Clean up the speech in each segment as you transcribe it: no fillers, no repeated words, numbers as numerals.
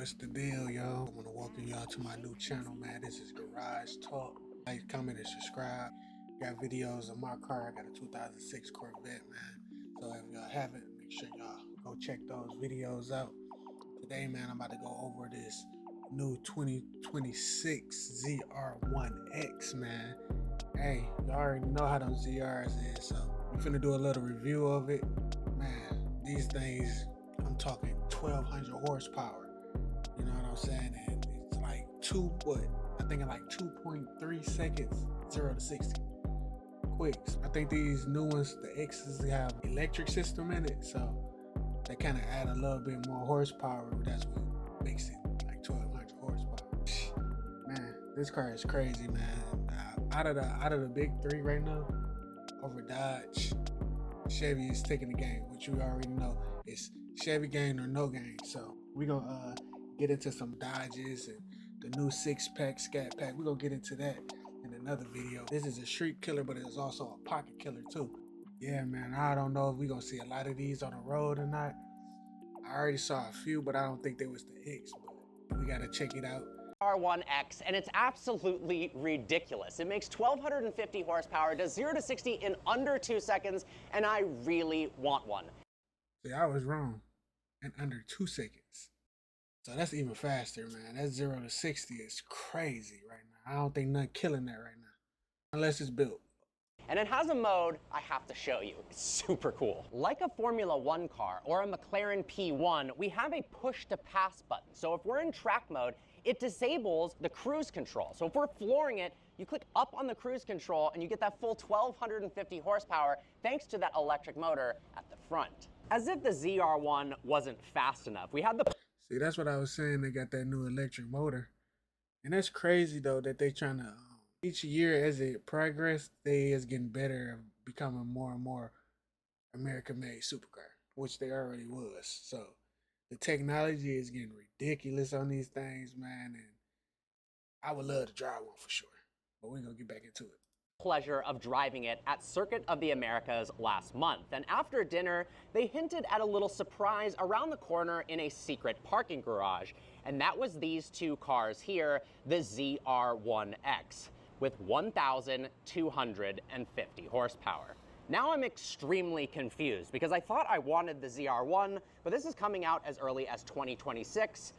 What's the deal, y'all? I want to welcome y'all to my new channel, man. This is Garage Talk. Like, comment, and subscribe. Got videos of my car. I got a 2006 Corvette, man. So if y'all haven't, make sure y'all go check those videos out. Today, man, I'm about to go over this new 2026 ZR1X, man. Hey, y'all already know how those ZRs is, so I'm finna do a little review of it. Man, these things, I'm talking 1200 horsepower. You know what I'm saying? And it's like I think in like 2.3 seconds, 0 to 60. Quicks. I think these new ones, the X's, have electric system in it, so they kind of add a little bit more horsepower. That's what makes it like 1200 horsepower. Man, this car is crazy, man. Out of the big three right now, over Dodge, Chevy is taking the game, which you already know. It's Chevy game or no game. So we gonna get into some Dodges and the new 6-pack, Scat Pack. We're gonna get into that in another video. This is a street killer, but it's also a pocket killer too. Yeah, man, I don't know if we're gonna see a lot of these on the road or not. I already saw a few, but I don't think they was the X, but we gotta check it out. ZR1X, and it's absolutely ridiculous. It makes 1250 horsepower, does 0 to 60 in under 2 seconds, and I really want one. See, I was wrong. In under 2 seconds. So that's even faster, man. That 0 to 60 is crazy right now. I don't think nothing killing that right now. Unless it's built. And it has a mode I have to show you. It's super cool. Like a Formula One car or a McLaren P1, we have a push to pass button. So if we're in track mode, it disables the cruise control. So if we're flooring it, you click up on the cruise control and you get that full 1250 horsepower thanks to that electric motor at the front. As if the ZR1 wasn't fast enough, we had the... See, that's what I was saying. They got that new electric motor. And that's crazy, though, that they trying to... each year as it progressed, they is getting better and becoming more and more American-made supercar, which they already was. So the technology is getting ridiculous on these things, man. And I would love to drive one for sure. But we're going to get back into it. Pleasure of driving it at Circuit of the Americas last month. And after dinner, they hinted at a little surprise around the corner in a secret parking garage. And that was these two cars here, the ZR1X, with 1,250 horsepower. Now I'm extremely confused because I thought I wanted the ZR1, but this is coming out as early as 2026.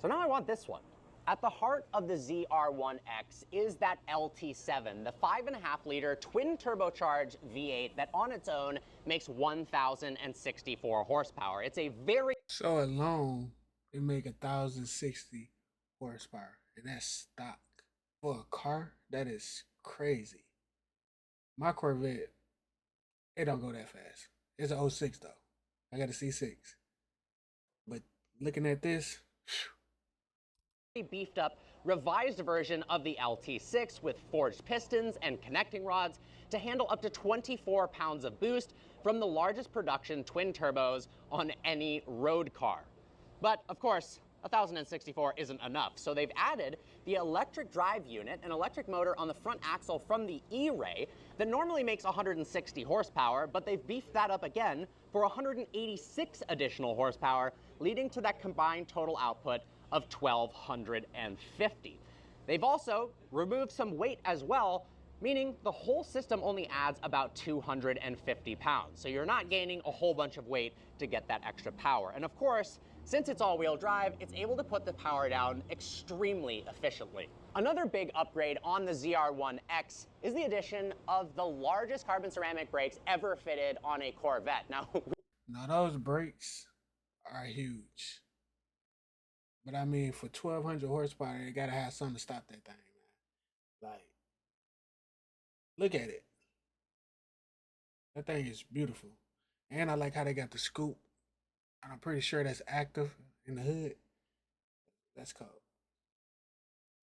So now I want this one. At the heart of the ZR1X is that LT7, the 5.5-liter twin-turbocharged V8 that on its own makes 1,064 horsepower. It's a very... So alone, it make 1,060 horsepower, and that's stock. For a car, that is crazy. My Corvette, it don't go that fast. It's an 06 though. I got a C6. But looking at this, beefed up, revised version of the LT6 with forged pistons and connecting rods to handle up to 24 pounds of boost from the largest production twin turbos on any road car. But of course, 1,064 isn't enough, so they've added the electric drive unit, an electric motor on the front axle from the E-Ray that normally makes 160 horsepower, but they've beefed that up again for 186 additional horsepower, leading to that combined total output of 1,250. They've also removed some weight as well, meaning the whole system only adds about 250 pounds. So you're not gaining a whole bunch of weight to get that extra power. And of course, since it's all-wheel drive, it's able to put the power down extremely efficiently. Another big upgrade on the ZR1X is the addition of the largest carbon ceramic brakes ever fitted on a Corvette. Now those brakes are huge. But I mean, for 1,200 horsepower, you gotta have something to stop that thing, man. Like, look at it. That thing is beautiful. And I like how they got the scoop. And I'm pretty sure that's active in the hood. That's cool.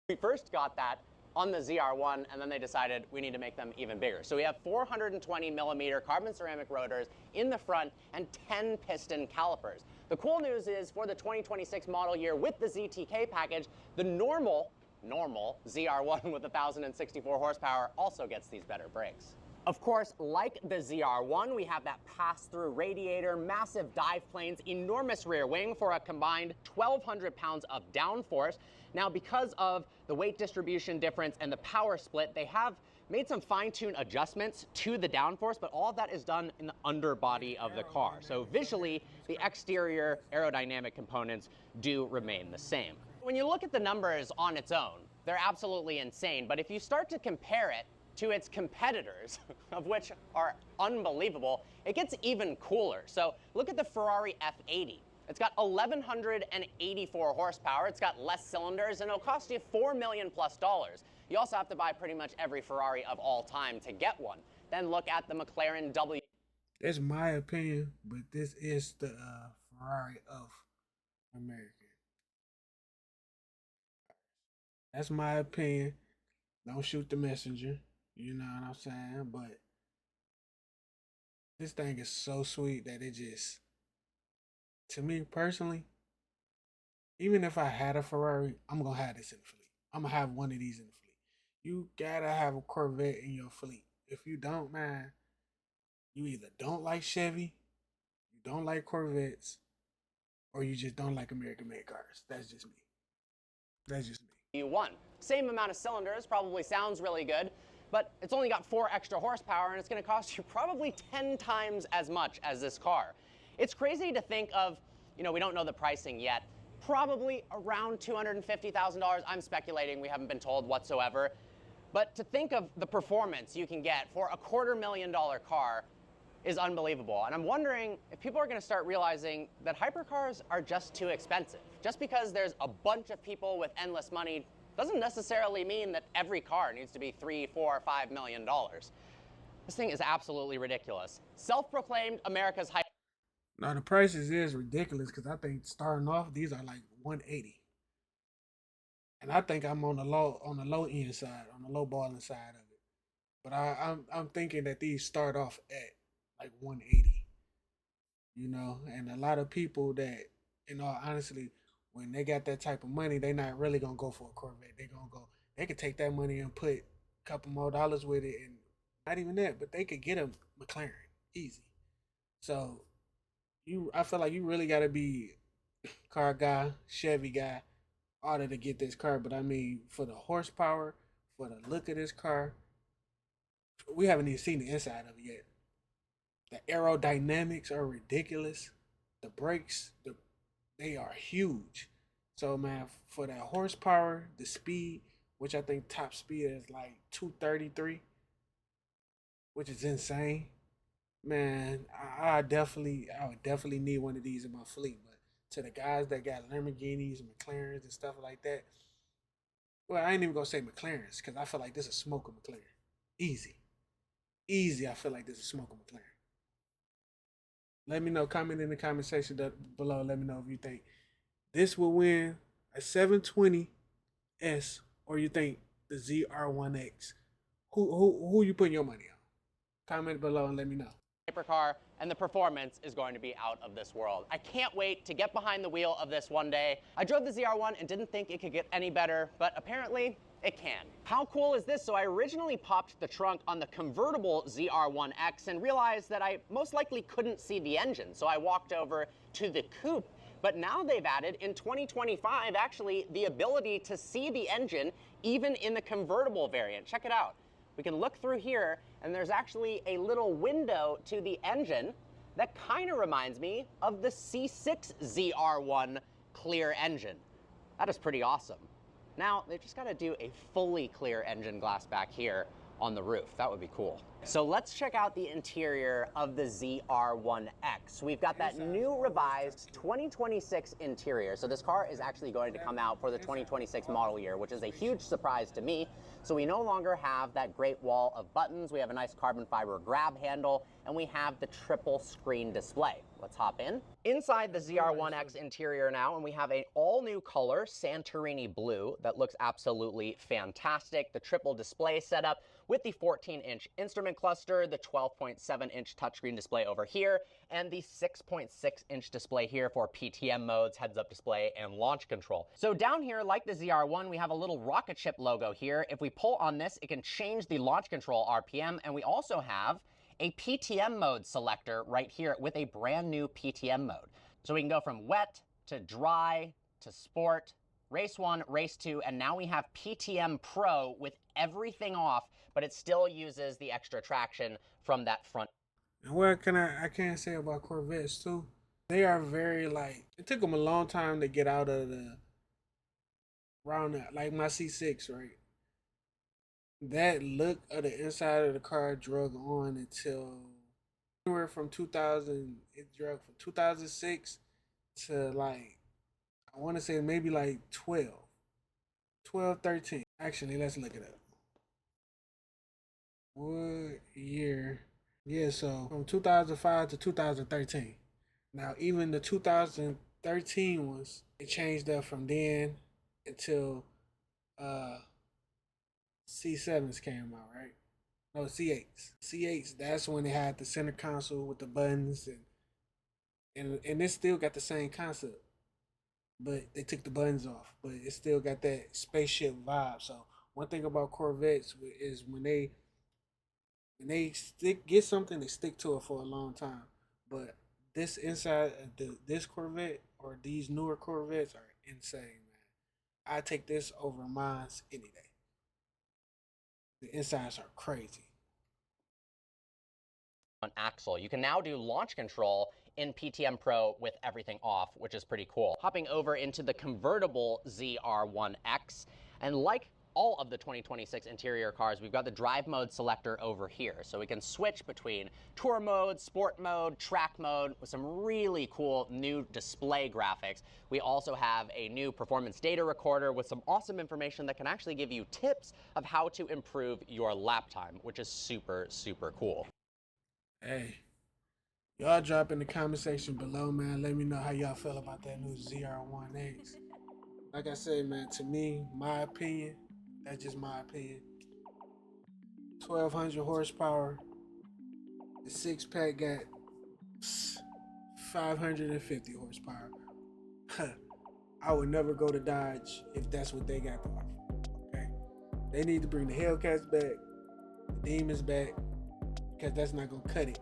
We first got that on the ZR1, and then they decided we need to make them even bigger. So we have 420mm carbon ceramic rotors in the front and 10 piston calipers. The cool news is for the 2026 model year with the ZTK package, the normal ZR1 with 1,064 horsepower also gets these better brakes. Of course, like the ZR1, we have that pass-through radiator, massive dive planes, enormous rear wing for a combined 1,200 pounds of downforce. Now, because of the weight distribution difference and the power split, they have made some fine-tuned adjustments to the downforce, but all of that is done in the underbody of the car. So visually, the exterior aerodynamic components do remain the same. When you look at the numbers on its own, they're absolutely insane, but if you start to compare it to its competitors, of which are unbelievable, it gets even cooler. So look at the Ferrari F80. It's got 1,184 horsepower, it's got less cylinders, and it'll cost you $4 million plus. You also have to buy pretty much every Ferrari of all time to get one. Then look at the McLaren W. That's my opinion, but this is the Ferrari of America. That's my opinion. Don't shoot the messenger. You know what I'm saying? But this thing is so sweet that it just, to me personally, even if I had a Ferrari, I'm going to have this in the fleet. I'm going to have one of these in the fleet. You got to have a Corvette in your fleet. If you don't, man, you either don't like Chevy, you don't like Corvettes, or you just don't like American-made cars. That's just me. That's just me. U1. Same amount of cylinders, probably sounds really good, but it's only got 4 extra horsepower and it's going to cost you probably 10 times as much as this car. It's crazy to think of, you know, we don't know the pricing yet, probably around $250,000. I'm speculating, we haven't been told whatsoever. But to think of the performance you can get for a $250,000 car is unbelievable. And I'm wondering if people are going to start realizing that hypercars are just too expensive. Just because there's a bunch of people with endless money doesn't necessarily mean that every car needs to be $3, $4, $5 million. This thing is absolutely ridiculous. Self-proclaimed America's hyper. Now the prices is ridiculous because I think starting off these are like 180, and I think I'm on the low end side, on the low balling side of it. But I'm thinking that these start off at like 180, you know, and a lot of people that, in all honestly, when they got that type of money, they not really gonna go for a Corvette. They could take that money and put a couple more dollars with it, and not even that, but they could get a McLaren easy. So I feel like you really gotta be car guy, Chevy guy, order to get this car. But I mean, for the horsepower, for the look of this car, we haven't even seen the inside of it yet. The aerodynamics are ridiculous. The brakes, they are huge. So man, for that horsepower, the speed, which I think top speed is like 233, which is insane. Man, I would definitely need one of these in my fleet. But to the guys that got Lamborghinis and McLarens and stuff like that, well, I ain't even gonna say McLarens because I feel like this is smoke a McLaren. Easy. I feel like this is smoke a McLaren. Let me know. Comment in the comment section below. Let me know if you think this will win a 720S or you think the ZR1X. Who you putting your money on? Comment below and let me know. Hypercar, and the performance is going to be out of this world. I can't wait to get behind the wheel of this one day. I drove the ZR1 and didn't think it could get any better, but apparently it can. How cool is this? So I originally popped the trunk on the convertible ZR1X and realized that I most likely couldn't see the engine, so I walked over to the coupe. But now they've added, in 2025, actually, the ability to see the engine even in the convertible variant. Check it out. We can look through here, and there's actually a little window to the engine that kind of reminds me of the C6 ZR1 clear engine. That is pretty awesome. Now, they've just got to do a fully clear engine glass back here on the roof. That would be cool. So let's check out the interior of the ZR1X. We've got that new revised 2026 interior. So this car is actually going to come out for the 2026 model year, which is a huge surprise to me. So we no longer have that great wall of buttons. We have a nice carbon fiber grab handle, and we have the triple screen display. Let's hop in. Inside the ZR1X interior now, and we have an all-new color, Santorini blue, that looks absolutely fantastic. The triple display setup with the 14-inch instrument cluster, the 12.7-inch touchscreen display over here, and the 6.6-inch display here for PTM modes, heads-up display, and launch control. So down here, like the ZR1, we have a little rocket ship logo here. If we pull on this, it can change the launch control RPM, and we also have a PTM mode selector right here with a brand new PTM mode. So we can go from wet to dry to sport, race 1, race 2, and now we have PTM Pro with everything off, but it still uses the extra traction from that front. And what can I can't say about Corvettes too. They are very it took them a long time to get out of the round like my C6, right? That look of the inside of the car drug on until anywhere from 2000. It drug from 2006 to I want to say maybe 12, 13. Actually, let's look it up. What year? Yeah, so from 2005 to 2013. Now, even the 2013 ones, it changed up from then until C7s came out, right? No, C8s. C8s, that's when they had the center console with the buttons and it still got the same concept. But they took the buttons off. But it still got that spaceship vibe. So one thing about Corvettes is when they get something, they stick to it for a long time. But this inside this Corvette or these newer Corvettes are insane, man. I take this over mine any day. The insides are crazy. On axle. You can now do launch control in PTM Pro with everything off, which is pretty cool. Hopping over into the convertible ZR1X, and like all of the 2026 interior cars, we've got the drive mode selector over here. So we can switch between tour mode, sport mode, track mode with some really cool new display graphics. We also have a new performance data recorder with some awesome information that can actually give you tips of how to improve your lap time, which is super, super cool. Hey, y'all drop in the comment section below, man. Let me know how y'all feel about that new ZR1X. Like I said, man, to me, my opinion, that's just my opinion. 1,200 horsepower. The six-pack got 550 horsepower. I would never go to Dodge if that's what they got to offer. Okay, they need to bring the Hellcats back, the Demons back, because that's not gonna cut it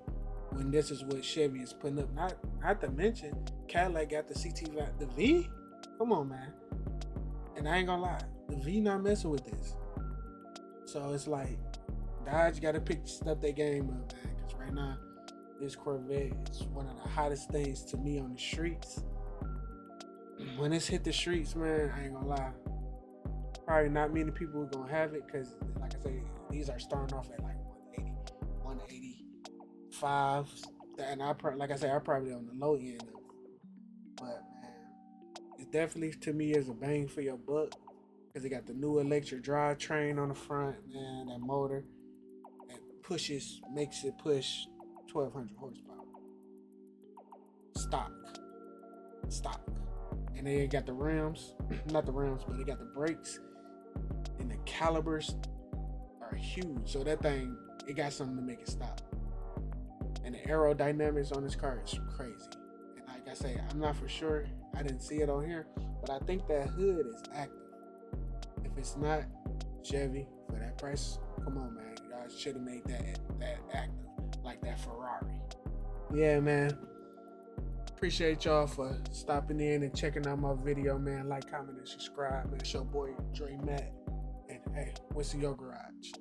when this is what Chevy is putting up. Not to mention Cadillac got the the V. Come on, man. And I ain't gonna lie, the V not messing with this. So it's like Dodge got to step their game up, man. Because right now, this Corvette is one of the hottest things to me on the streets. When it's hit the streets, man, I ain't gonna lie. Probably not many people are gonna have it because, like I say, these are starting off at 180, 185, and like I say, I'm probably on the low end of it. But man, it definitely to me is a bang for your buck because it got the new electric drivetrain on the front, man. That motor that makes it push 1,200 horsepower. Stock. And they got the rims, not the rims, but they got the brakes, and the calibers are huge. So that thing, it got something to make it stop. And the aerodynamics on this car is crazy. And like I say, I'm not for sure. I didn't see it on here, but I think that hood is active. If it's not, Chevy, for that price, come on, man. Y'all should have made that active, like that Ferrari. Yeah, man. Appreciate y'all for stopping in and checking out my video, man. Like, comment, and subscribe, man. It's your boy, Dre Matt. And hey, what's in your garage?